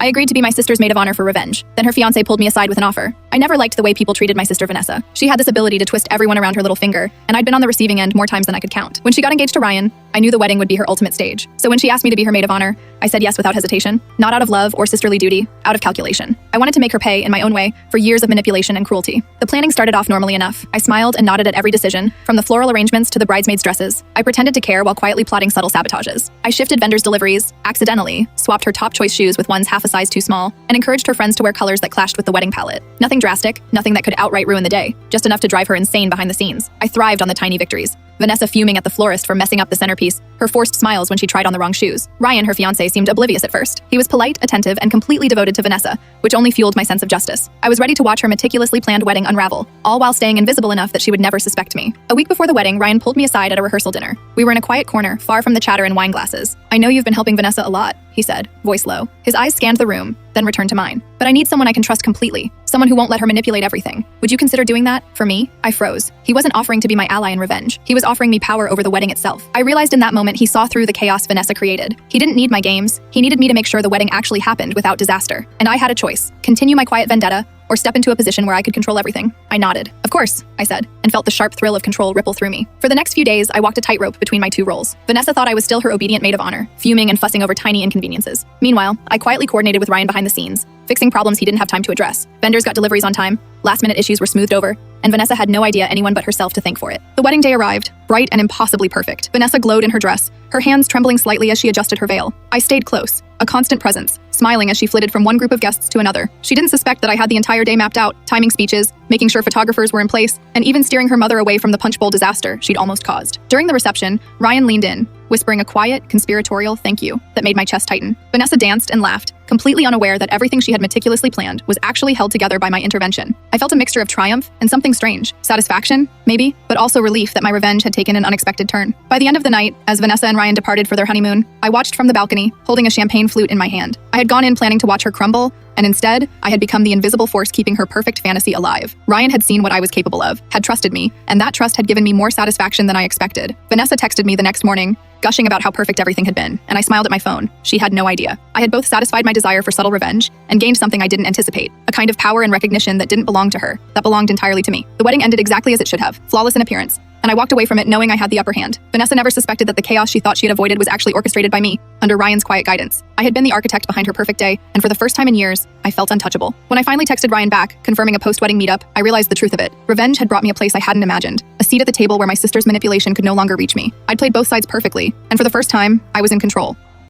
I agreed to be my sister's maid of honor for revenge. Then her fiancé pulled me aside with an offer. I never liked the way people treated my sister Vanessa. She had this ability to twist everyone around her little finger, and I'd been on the receiving end more times than I could count. When she got engaged to Ryan, I knew the wedding would be her ultimate stage. So when she asked me to be her maid of honor, I said yes without hesitation. Not out of love or sisterly duty, out of calculation. I wanted to make her pay, in my own way, for years of manipulation and cruelty. The planning started off normally enough. I smiled and nodded at every decision, from the floral arrangements to the bridesmaids' dresses. I pretended to care while quietly plotting subtle sabotages. I shifted vendors' deliveries, accidentally, swapped her top choice shoes with ones half a size too small, and encouraged her friends to wear colors that clashed with the wedding palette. Nothing drastic, nothing that could outright ruin the day, just enough to drive her insane behind the scenes. I thrived on the tiny victories. Vanessa fuming at the florist for messing up the centerpiece, her forced smiles when she tried on the wrong shoes. Ryan, her fiancé, seemed oblivious at first. He was polite, attentive, and completely devoted to Vanessa, which only fueled my sense of justice. I was ready to watch her meticulously planned wedding unravel, all while staying invisible enough that she would never suspect me. A week before the wedding, Ryan pulled me aside at a rehearsal dinner. We were in a quiet corner, far from the chatter and wine glasses. "I know you've been helping Vanessa a lot," he said, voice low. His eyes scanned the room, then returned to mine. "But I need someone I can trust completely. Someone who won't let her manipulate everything. Would you consider doing that for me?" I froze. He wasn't offering to be my ally in revenge. He was offering me power over the wedding itself. I realized in that moment he saw through the chaos Vanessa created. He didn't need my games. He needed me to make sure the wedding actually happened without disaster. And I had a choice: continue my quiet vendetta, or step into a position where I could control everything. I nodded. "Of course," I said, and felt the sharp thrill of control ripple through me. For the next few days, I walked a tightrope between my two roles. Vanessa thought I was still her obedient maid of honor, fuming and fussing over tiny inconveniences. Meanwhile, I quietly coordinated with Ryan behind the scenes, fixing problems he didn't have time to address. Vendors got deliveries on time, last-minute issues were smoothed over, and Vanessa had no idea anyone but herself to thank for it. The wedding day arrived, bright and impossibly perfect. Vanessa glowed in her dress, her hands trembling slightly as she adjusted her veil. I stayed close, a constant presence, smiling as she flitted from one group of guests to another. She didn't suspect that I had the entire day mapped out, timing speeches, making sure photographers were in place, and even steering her mother away from the punch bowl disaster she'd almost caused. During the reception, Ryan leaned in, whispering a quiet, conspiratorial thank you that made my chest tighten. Vanessa danced and laughed, completely unaware that everything she had meticulously planned was actually held together by my intervention. I felt a mixture of triumph and something strange. Satisfaction, maybe, but also relief that my revenge had taken an unexpected turn. By the end of the night, as Vanessa and Ryan departed for their honeymoon, I watched from the balcony, holding a champagne flute in my hand. I had gone in planning to watch her crumble, and instead, I had become the invisible force keeping her perfect fantasy alive. Ryan had seen what I was capable of, had trusted me, and that trust had given me more satisfaction than I expected. Vanessa texted me the next morning, gushing about how perfect everything had been, and I smiled at my phone. She had no idea. I had both satisfied my desire for subtle revenge and gained something I didn't anticipate, a kind of power and recognition that didn't belong to her, that belonged entirely to me. The wedding ended exactly as it should have, flawless in appearance, and I walked away from it knowing I had the upper hand. Vanessa never suspected that the chaos she thought she had avoided was actually orchestrated by me, under Ryan's quiet guidance. I had been the architect behind her perfect day, and for the first time in years, I felt untouchable. When I finally texted Ryan back, confirming a post-wedding meetup, I realized the truth of it. Revenge had brought me a place I hadn't imagined, a seat at the table where my sister's manipulation could no longer reach me. I'd played both sides perfectly, and for the first time, I was in control.